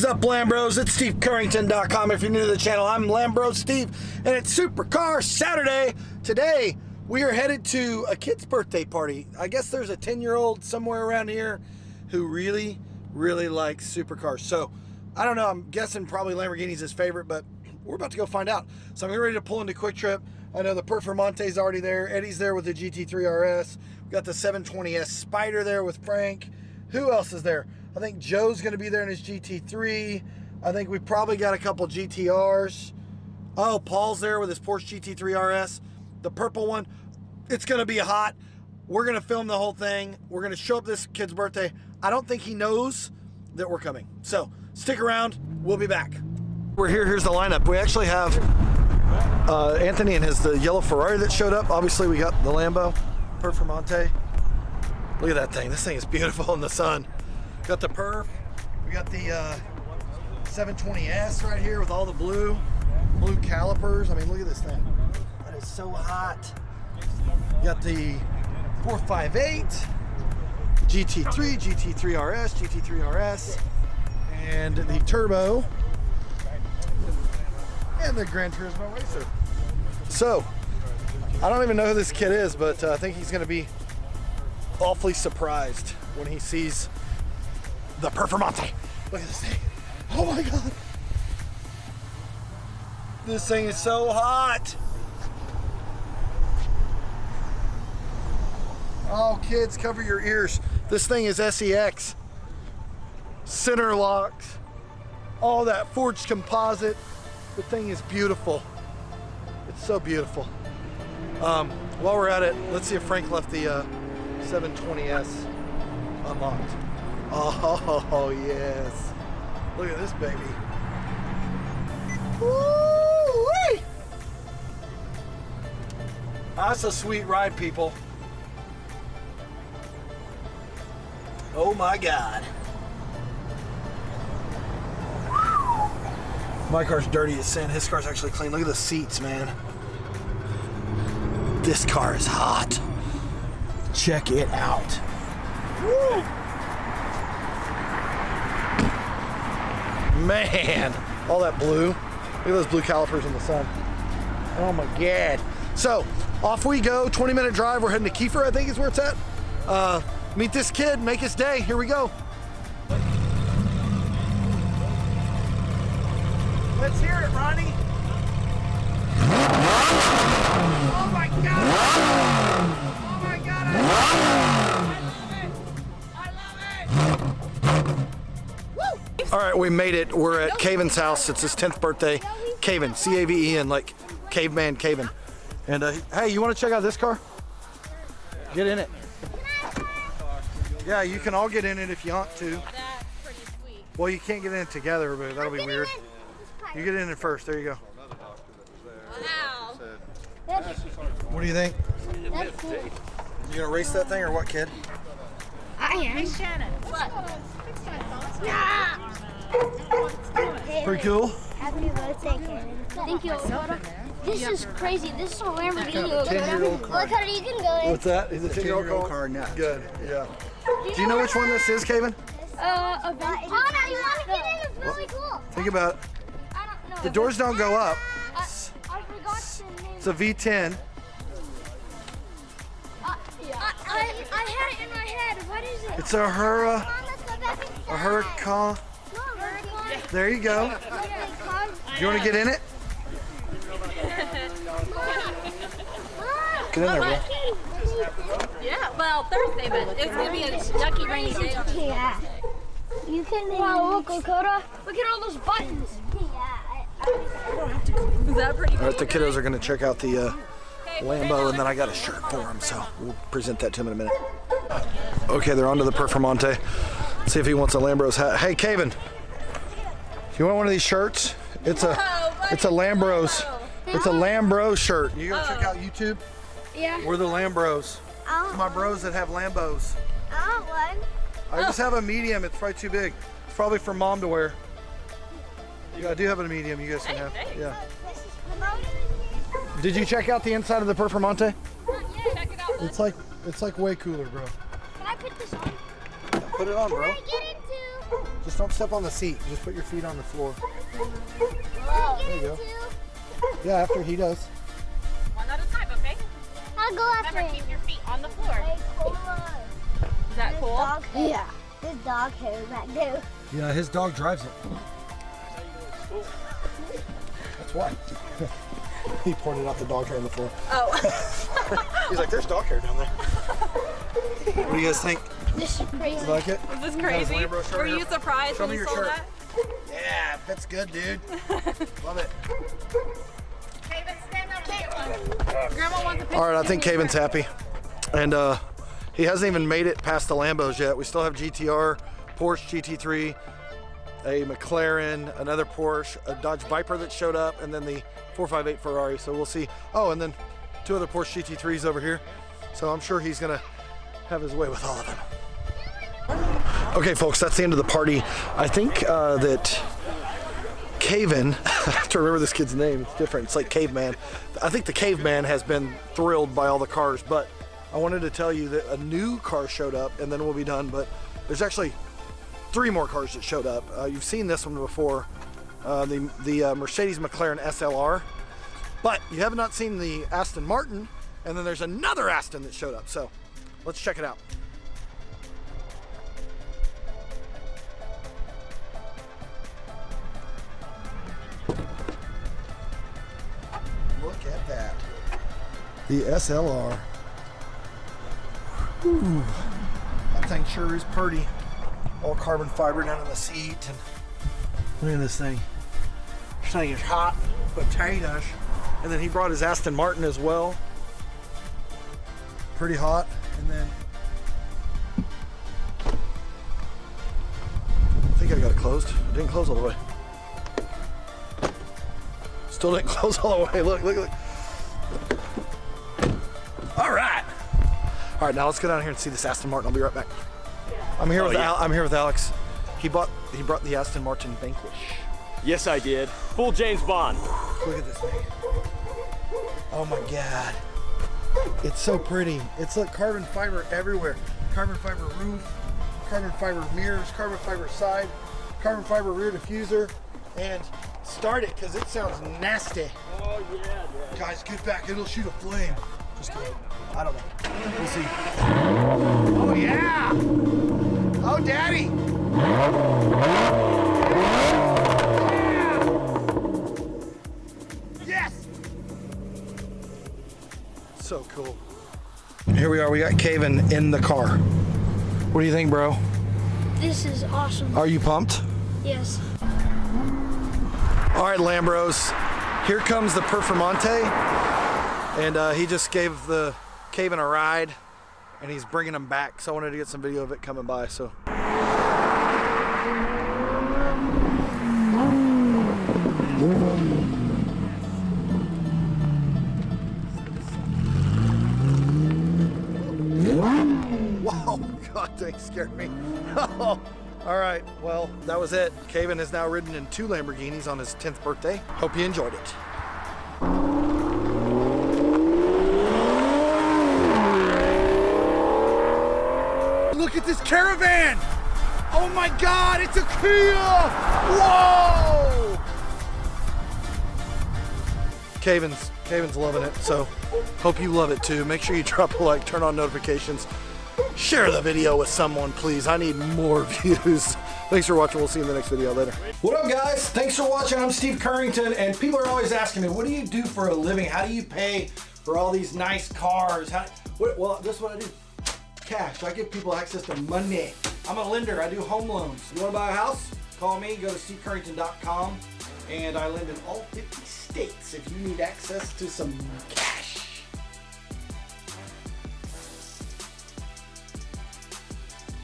is up, Lambros? It's SteveCurrington.com. If you're new to the channel, I'm Lambro Steve, and it's Supercar Saturday. Today, we are headed to a kid's birthday party. I guess there's a 10-year-old somewhere around here who really likes supercars. So, I don't know, I'm guessing probably Lamborghini's his favorite, but we're about to go find out. So I'm ready to pull into Quick Trip. I know the Performante's already there. Eddie's there with the GT3 RS. We got the 720S Spider there with Frank. Who else is there? I think Joe's going to be there in his GT3. I think we probably got a couple GTRs. Oh, Paul's there with his Porsche GT3 RS. The purple one. It's going to be hot. We're going to film the whole thing. We're going to show up this kid's birthday. I don't think he knows that we're coming. So stick around. We'll be back. We're here. Here's the lineup. We actually have Anthony and the yellow Ferrari that showed up. Obviously, we got the Lambo Performante. Look at that thing. This thing is beautiful in the sun. Got the Perf. We got the 720S right here with all the blue calipers. I mean, look at this thing. That is so hot. Got the 458 GT3, GT3 RS, GT3 RS, and the Turbo, and the Gran Turismo Racer. So, I don't even know who this kid is, but I think he's going to be awfully surprised when he sees the Performante. Look at this thing. Oh my God. This thing is so hot. Oh, kids, cover your ears. This thing is SEX. Center locks. All that forged composite. The thing is beautiful. It's so beautiful. While we're at it, let's see if Frank left the 720S unlocked. Oh, yes. Look at this baby. Woo-wee! That's a sweet ride, people. Oh my God. My car's dirty as sin. His car's actually clean. Look at the seats, man. This car is hot. Check it out. Woo! Man, all that blue. Look at those blue calipers in the sun. Oh my God. So, off we go. 20-minute drive. We're heading to Kiefer, I think is where it's at. Meet this kid, make his day. Here we go. Let's hear it, Ronnie. Oh my God. Oh my God. I love it. Woo! All right, we made it. We're at Caven's house. It's his 10th birthday. Caven, C-A-V-E-N, like caveman Caven. And hey, you want to check out this car? Get in it. Yeah, you can all get in it if you want to. That's pretty sweet. Well, you can't get in it together, but that'll be weird. You get in it first. There you go. Wow. What do you think? That's cool. You gonna race that thing or what, kid? I am. Hey, Shannon. What? Pretty cool. Happy birthday, Kevin. Thank you. This is crazy. This is a Lamborghini. 10-year-old car. Look how you can go. What's that? Is it a 10-year-old car? now. Good, yeah. Do you know which one this is, Caven? A Bentley. Oh, no, you want to get in? It's really cool. Think about it. I don't know. The doors don't go up. I forgot the name. It's a V10. I had it in my head. What is it? It's a Huracan. A Huracan. No, Huracan. There you go. You want to get in it? Get in there, bro. Yeah, well, Thursday, but it's going to be a yucky rainy day. Yeah. You can. Wow, look, Lakota. Look at all those buttons. Is that pretty cool? All right, the kiddos are going to check out the Lambo, and then I got a shirt for them, so we'll present that to him in a minute. Okay, they're onto the Performante. Let's see if he wants a Lambros hat. Hey, Caven, you want one of these shirts? It's a Lambros. It's a Lambro shirt. You gonna check out YouTube? Yeah. We're the Lambros. I My bros that have Lambos. want one. I just have a medium. It's probably too big. It's probably for mom to wear. Yeah, I do have a medium. You guys can have. Yeah. This is promoted. Did you check out the inside of the Performante? Check it out. It's like way cooler, bro. Can I put this on? Put it on, bro. What do I get into? Just don't step on the seat. Just put your feet on the floor. There you go. Yeah, after he does. One at a time, okay? I'll go after Remember, keep your feet on the floor. Is that cool? Yeah. This dog hair back there. Yeah, his dog drives it. That's why. He pointed out the dog hair on the floor. Oh. He's like, there's dog hair down there. What do you guys think? This is crazy. You like it? Is this crazy? Lambro shirt Were you here. surprised Show when me you your sold shirt. that? Yeah, fits good, dude. Love it. Kaven, stand up here. Grandma wants a picture. All right, I think Kaven's happy. And he hasn't even made it past the Lambos yet. We still have GTR, Porsche GT3, a McLaren, another Porsche, a Dodge Viper that showed up, and then the 458 Ferrari. So we'll see. Oh, and then 2 other Porsche GT3s over here. So I'm sure he's gonna have his way with all of them. Okay, folks, that's the end of the party. I think that Kaven, I have to remember this kid's name, it's different, it's like Caveman. I think the Caveman has been thrilled by all the cars, but I wanted to tell you that a new car showed up and then we'll be done, but there's actually 3 more cars that showed up. You've seen this one before, the Mercedes McLaren SLR, but you have not seen the Aston Martin, and then there's another Aston that showed up, so let's check it out. Look at that. The SLR. Whew. That thing sure is pretty. All carbon fiber down in the seat. And look at this thing. This thing is hot potatoes. And then he brought his Aston Martin as well. Pretty hot. And then I think I got it closed. It didn't close all the way. Still didn't close all the way. Look, look, look. All right. All right, now let's go down here and see this Aston Martin. I'll be right back. I'm here with I'm here with Alex. He brought the Aston Martin Vanquish. Yes, I did. Full James Bond. Look at this thing. Oh my God. It's so pretty. It's like carbon fiber everywhere. Carbon fiber roof, carbon fiber mirrors, carbon fiber side, carbon fiber rear diffuser, and start it because it sounds nasty. Oh yeah, yeah. Guys, get back. It'll shoot a flame. Just kidding. I don't know. We'll see. Oh yeah. Oh daddy. Yeah. Yes. So cool. Here we are. We got Caven in the car. What do you think, bro? This is awesome. Are you pumped? Yes. All right, Lambros. Here comes the Performante, and he just gave the Caven a ride, and he's bringing him back. So I wanted to get some video of it coming by. So. Wow, God, that scared me. All right, well, that was it. Caven has now ridden in 2 Lamborghinis on his 10th birthday. Hope you enjoyed it. Look at this Caravan! Oh my God, it's a Kia! Whoa! Caven's loving it, so hope you love it too. Make sure you drop a like, turn on notifications. Share the video with someone, please. I need more views. Thanks for watching. We'll see you in the next video later. What up, guys? Thanks for watching. I'm Steve Currington, and people are always asking me, what do you do for a living? How do you pay for all these nice cars? Well, this is what I do. Cash. I give people access to money. I'm a lender. I do home loans. You want to buy a house? Call me. Go to stevecurrington.com, and I lend in all 50 states if you need access to some cash.